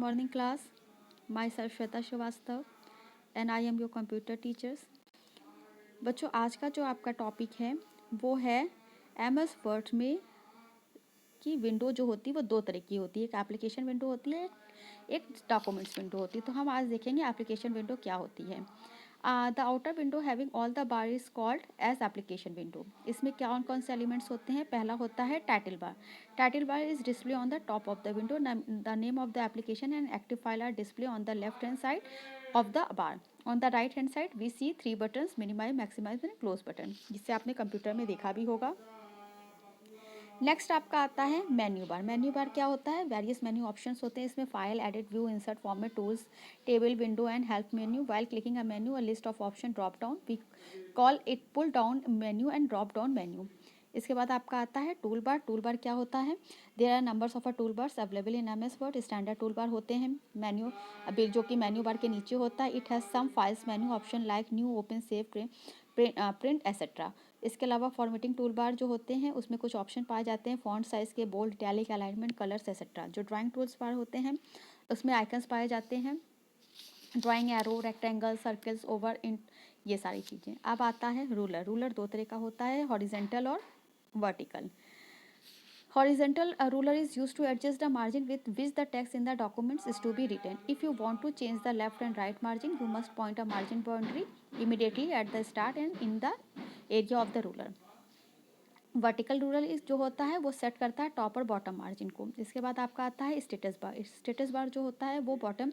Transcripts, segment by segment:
morning class. Myself Shweta Shrivastava and I am your computer teachers. बच्चों आज का जो आपका टॉपिक है वो है MS वर्ड में की विंडो जो होती है वो दो तरह की होती है। एक एप्लीकेशन विंडो होती है, एक डॉक्यूमेंट्स विंडो होती है। तो हम आज देखेंगे एप्लीकेशन विंडो क्या होती है। The outer window having all the bar is called as application window. इसमें क्या कौन से एलिमेंट्स होते हैं? पहला होता है title bar. Title bar is display on the top of the window. The name of the application and active file are display on the left hand side of the bar. On the right hand side we see 3 buttons, minimize, maximize and close button, जिससे आपने computer में देखा भी होगा। Next आपका आता है menu bar. Menu bar क्या होता है? वेरियस मेन्यू ऑप्शंस होते हैं इसमें। File, edit, view, insert, format, tools, table, window and help menu. While clicking a menu a list of option drop down, we call it pull down menu and drop down menu. इसके बाद आपका आता है tool bar. Tool bar क्या होता है? There are numbers of a tool bars available in MS Word. Standard tool bar होते हैं मेन्यू अभी जो कि मेन्यू बार के नीचे होता है। It has some files menu option like new, open, save, print etcetera. इसके अलावा फॉर्मेटिंग टूल बार जो होते हैं उसमें कुछ ऑप्शन पाए जाते हैं, फॉन्ट साइज के, bold, italic, alignment, colours etcetera. जो ड्राइंग टूल्स बार होते हैं उसमें आइकन्स पाए जाते हैं, drawing, arrow, rectangle, circles, over, in, ये सारी चीज़ें। अब आता है रूलर। रूलर दो तरह का होता है, हॉरिजेंटल और vertical. Horizontal ruler is used to adjust the margin with which the text in the documents is to be written. If you want to change the left and right margin, you must point a margin boundary immediately at the start and in the area of the ruler. Vertical ruler इस जो होता है वो set करता है top और bottom margin को। इसके बाद आपका आता है स्टेटस बार। स्टेटस बार जो होता है वो बॉटम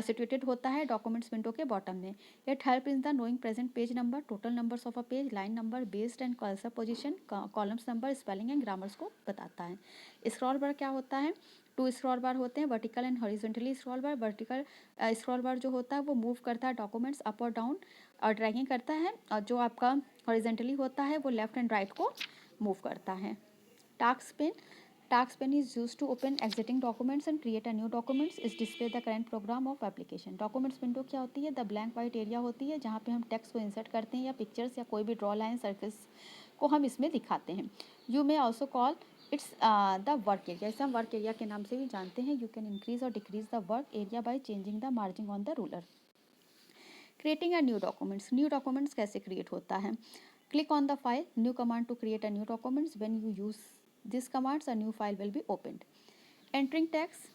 सिचुएटेड होता है डॉक्यूमेंट्स विंडो के बॉटम में। It help in the knowing present page number, total numbers of a page, line number, based and cursor position, columns number, spelling and grammars को बताता है। स्क्रॉल बार क्या होता है? 2 स्क्रॉल बार होते हैं, vertical and horizontally scroll bar. Vertical scroll bar जो होता है वो मूव करता है डॉक्यूमेंट्स अप और डाउन और ड्रैगिंग करता है, और जो आपका हॉरिजॉन्टली होता है वो लेफ्ट एंड राइट को मूव करता है। Task pane is use to open existing documents and create a new documents. Is display the current program of application. Documents window क्या होती है? द ब्लैंक वाइट एरिया होती है जहाँ पे हम टेक्स्ट को इंसर्ट करते हैं या पिक्चर्स या कोई भी ड्रॉ लाइन, सर्फेस को हम इसमें दिखाते हैं। You may also call it's the work area. इसे हम वर्क एरिया के नाम से भी जानते हैं। यू कैन इंक्रीज और decrease the work area by changing the margin on the ruler. Creating a new documents. New documents कैसे क्रिएट होता है? Click on the file, new command to create a new documents. When you use this commands, a new file will be opened. Entering text.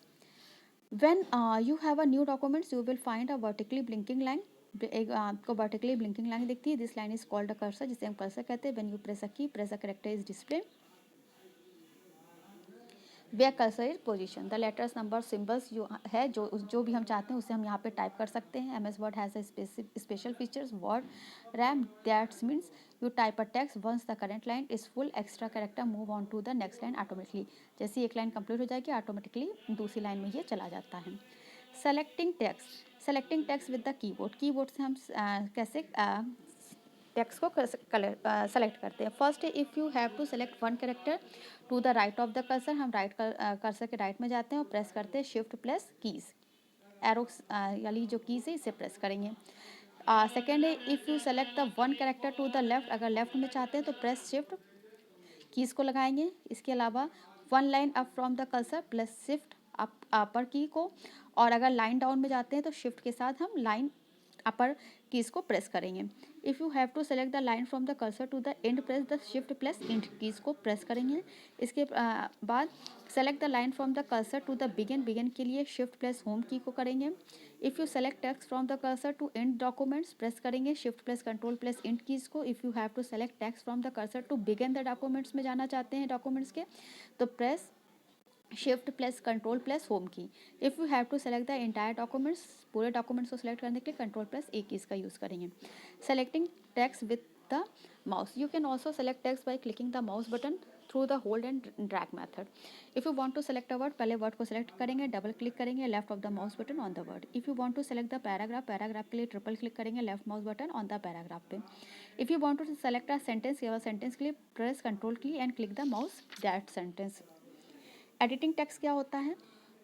When you have a new documents, you will find a vertically blinking line. एक आपको vertically blinking line दिखती है। This line is called a cursor, जिसे हम cursor कहते हैं। When you press अ की, press a character is display way cursor is position. The letters, number, symbols जो है जो भी हम चाहते हैं उसे हम यहाँ पे टाइप कर सकते हैं। MS word has a special features word wrap that's means you type a text once the current line is full, extra character move on to the next line automatically. जैसे एक लाइन कंप्लीट हो जाएगी automatically दूसरी line में ये चला जाता है। Selecting text with the keyboard से हम कैसे टेक्स्ट को सेलेक्ट करते हैं। First if you have to select one character to the right of the cursor, हम राइट कर्सर के राइट में जाते हैं और प्रेस करते हैं शिफ्ट प्लस कीज, एरोक्स वाली जो कीज है इसे प्रेस करेंगे। सेकेंड है if you select the one character to the left, अगर लेफ्ट में चाहते हैं तो प्रेस शिफ्ट कीज को लगाएंगे। इसके अलावा one line up from the cursor plus shift upper key को, और अगर लाइन डाउन में जाते हैं तो शिफ्ट के साथ हम लाइन अपर कीज को प्रेस करेंगे। If you have to select the line from the cursor to the end, press the shift plus end keys को प्रेस करेंगे। इसके बाद select the line from the cursor to the begin के लिए shift plus home key को करेंगे। If you select text from the cursor to end documents, press करेंगे shift plus control plus end keys को। If you have to select text from the cursor to begin the documents में जाना चाहते हैं documents के, तो press shift plus control plus home key. If you have to select the entire documents, पूरे documents को select करने के लिए कंट्रोल प्लस ए कीज़ का यूज़ करेंगे। Selecting text with the mouse, you can also select text by clicking the mouse button through the hold and drag method. If you want to select a word, पहले word को select करेंगे, double click करेंगे left of the mouse button on the word. If you want to select the paragraph के लिए triple click करेंगे left mouse button on the paragraph पे। If you want to select a sentence, केवल sentence के लिए press control key and click the mouse that sentence. Editing text क्या होता है?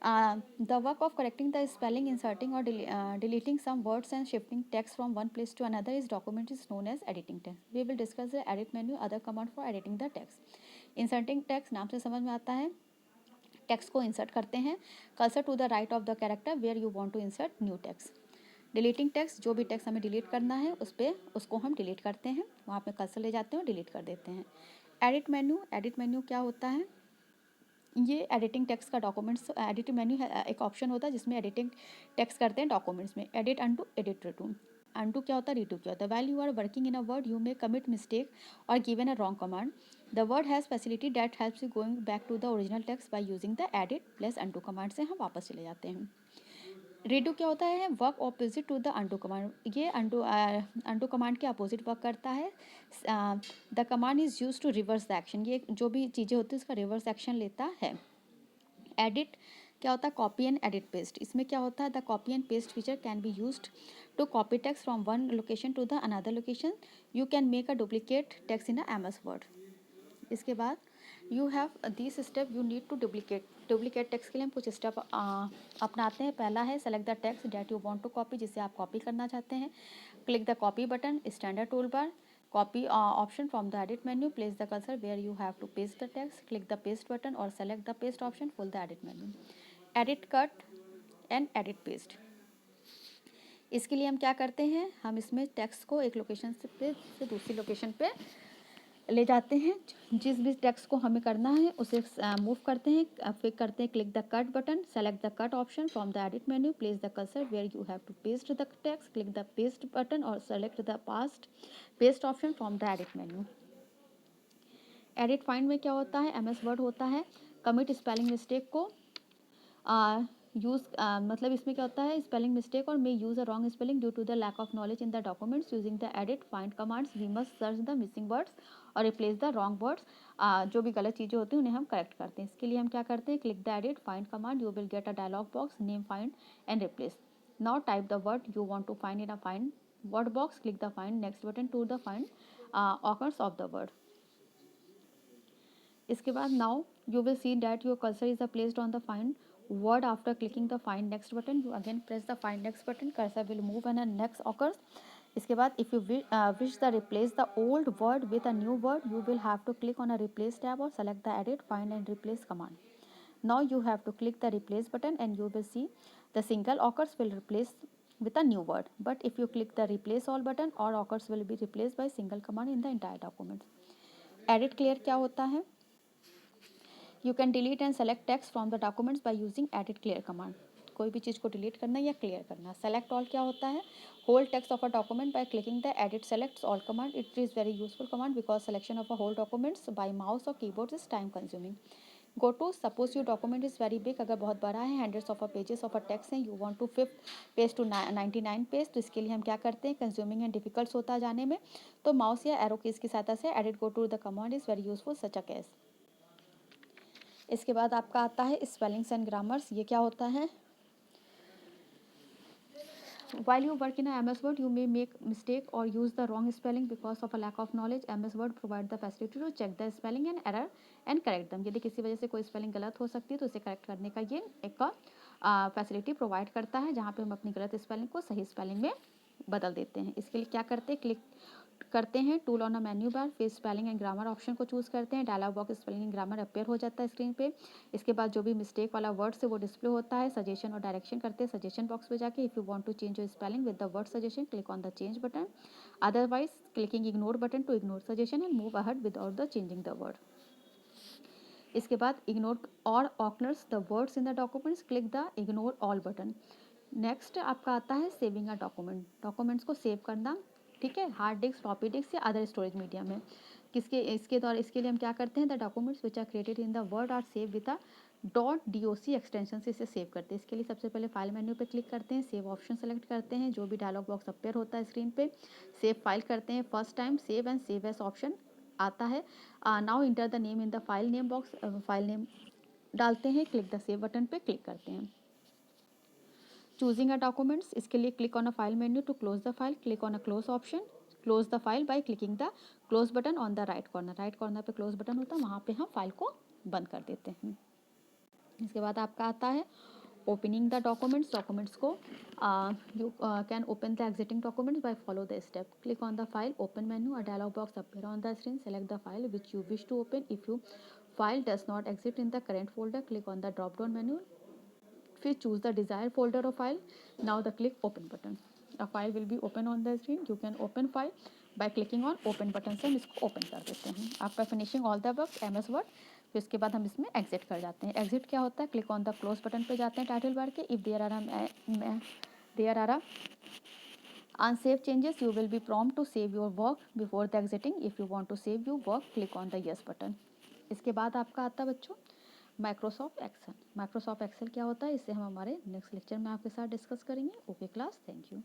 The work of correcting the spelling, inserting और deleting some words and shifting text from one place to another is document is known as editing text. We will discuss the edit menu, other command for editing the text. Inserting text नाम से समझ में आता है text को insert करते हैं, cursor to the right of the character where you want to insert new text. Deleting text, जो भी टेक्स्ट हमें डिलीट करना है उस पर उसको हम डिलीट करते हैं, वहाँ पे कर्सर ले जाते हैं और डिलीट कर देते हैं। एडिट मेन्यू क्या होता है, ये एडिटिंग टेक्स्ट का डॉक्यूमेंट्स एडिटिंग मेन्यू एक ऑप्शन होता है जिसमें एडिटिंग टेक्स्ट करते हैं डॉक्यूमेंट्स में। Edit undo, edit redo. Undo क्या होता है, रिटू क्या होता है। While you are working in a word you may commit mistake और given a wrong command, the word has facility that helps you going back to the original text by using the edit plus undo command से हम वापस चले जाते हैं। Redo क्या होता है, work opposite to the undo command, ये अनडू कमांड के अपोजिट वर्क करता है। The command is use to reverse the action, ये जो भी चीज़ें होती है उसका रिवर्स एक्शन लेता है। एडिट क्या होता है, कॉपी एंड एडिट पेस्ट, इसमें क्या होता है, the copy and paste feature can be used to copy text from one location to the another location, you can make a duplicate text in a MS word. इसके बाद you have this step you need to duplicate text के लिए हम कुछ step अपनाते हैं। पहला है select the text that you want to copy, जिसे आप कॉपी करना चाहते हैं। Click the copy button, standard tool bar, copy option from the edit menu, place the cursor where you have to paste the text, click the paste button or select the paste option from the edit menu. Edit cut and edit paste, इसके लिए हम क्या करते हैं, हम इसमें text को एक लोकेशन से दूसरी लोकेशन पे ले जाते हैं, जिस भी टेक्स्ट को हमें करना है उसे मूव करते हैं, फिर करते हैं click the cut button, select the cut option from the edit menu, place the cursor where you have to paste the text, click the paste button और select the paste option from the edit menu. Edit find में क्या होता है, MS word होता है, commit spelling mistake को मतलब इसमें क्या होता है, स्पेलिंग मिस्टेक और may use a wrong spelling due to the lack of knowledge in the documents, using the edit find commands we must search the missing words और रिप्लेस द रॉन्ग वर्ड्स, जो भी गलत चीज़ें होती हैं उन्हें हम करेक्ट करते हैं। इसके लिए हम क्या करते हैं, click the edit find command, you will get a dialog box, name find and replace, now type the word you want to find in a find word box, click the find next button to the find occurs of the word. इसके बाद now you will see that your cursor is placed on the find word after clicking the find next button, you again press the find next button, cursor will move and a next occurs। इसके बाद if you wish the replace the old word with a new word, you will have to click on a replace tab or select the edit find and replace command, now you have to click the replace button and you will see the single occurs will replace with a new word, but if you click the replace all button all occurs will be replaced by single command in the entire document। edit clear क्या होता है, you can delete and select text from the documents by using edit clear command, कोई भी चीज़ को delete करना या clear करना। Select all क्या होता है, whole text of a document by clicking the edit select all command, it is very useful command because selection of a whole documents by mouse और keyboard is time consuming. Go to suppose your document is very big, अगर बहुत बड़ा है, hundreds of a pages of a text हैं, you want to 5 page to 99 page, तो इसके लिए हम क्या करते हैं, कंज्यूमिंग एंड डिफिकल्ट होता जाने में, तो माउस या एरो कीज की सहायता से edit go to the command is very useful such a case. इसके बाद आपका आता है स्पेलिंग्स एंड ग्रामर्स, ये क्या होता है, while you work in a MS Word you may make mistake or use the wrong spelling because of a lack of knowledge, MS Word provide the facility to check the spelling and error and correct them, यदि किसी वजह से कोई spelling गलत हो सकती है तो उसे करेक्ट करने का ये एक फैसिलिटी प्रोवाइड करता है, जहाँ पे हम अपनी गलत स्पेलिंग को सही स्पेलिंग में बदल देते हैं। इसके लिए क्या करते हैं, क्लिक करते हैं tool on a menu bar, फिर स्पेलिंग एंड ग्रामर ऑप्शन को चूज़ करते हैं, dialog box spelling and grammar appear हो जाता है स्क्रीन पे। इसके बाद जो भी मिस्टेक वाला वर्ड से वो डिस्प्ले होता है, सजेशन और डायरेक्शन करते हैं सजेशन बॉक्स पे जाके, if you want to change your spelling with the word suggestion click on the change button, otherwise clicking ignore button to ignore suggestion and move ahead without the changing the word. इसके बाद ignore और occurrences the words in the documents, click the ignore all button. Next आपका आता है saving a document, documents को save करना, ठीक है, हार्ड डिस्क, फ्लॉपी डिस्क या अदर स्टोरेज मीडिया में। इसके लिए हम क्या करते हैं, the documents which are created in the word are save with a .doc extension से इसे सेव करते हैं। इसके लिए सबसे पहले फाइल मेन्यू पे क्लिक करते हैं, सेव ऑप्शन सेलेक्ट करते हैं, जो भी डायलॉग बॉक्स अपेयर होता है स्क्रीन पे, सेव फाइल करते हैं, first time save and save as option आता है, now enter the name in the file name box, file name डालते हैं, क्लिक द सेव बटन पे क्लिक करते हैं। चूजिंग अ डॉक्यूमेंट्स, इसके लिए click on a file menu to close the file, click on a close option, close the file by clicking the close button on the right corner पे close button होता है, वहाँ पे हम file को बंद कर देते हैं। इसके बाद आपका आता है ओपनिंग द डॉक्यूमेंट्स, डॉक्यूमेंट्स को you can open the existing documents by follow the step, click on the file open menu, a dialog box appear on the screen, select the file which you wish to open, if you file does not exist in the current folder, click on the drop down menu, फिर choose the desired folder or file. Now the click open button. A file will be open on the screen. You can open file by clicking on open button से हम इसको open कर देते हैं. आपका finishing all the work MS Word. फिर उसके बाद हम इसमें exit कर जाते हैं. exit क्या होता है? click on the close button पे जाते हैं टाइटल बार के. if there are unsaved changes, you will be prompt to save your work before the exiting. If you want to save your work, click on the yes button. इसके बाद आपका आता है बच्चों माइक्रोसॉफ्ट एक्सेल. माइक्रोसॉफ्ट एक्सेल क्या होता है, इसे हम हमारे नेक्स्ट लेक्चर में आपके साथ डिस्कस करेंगे. Okay class, thank you.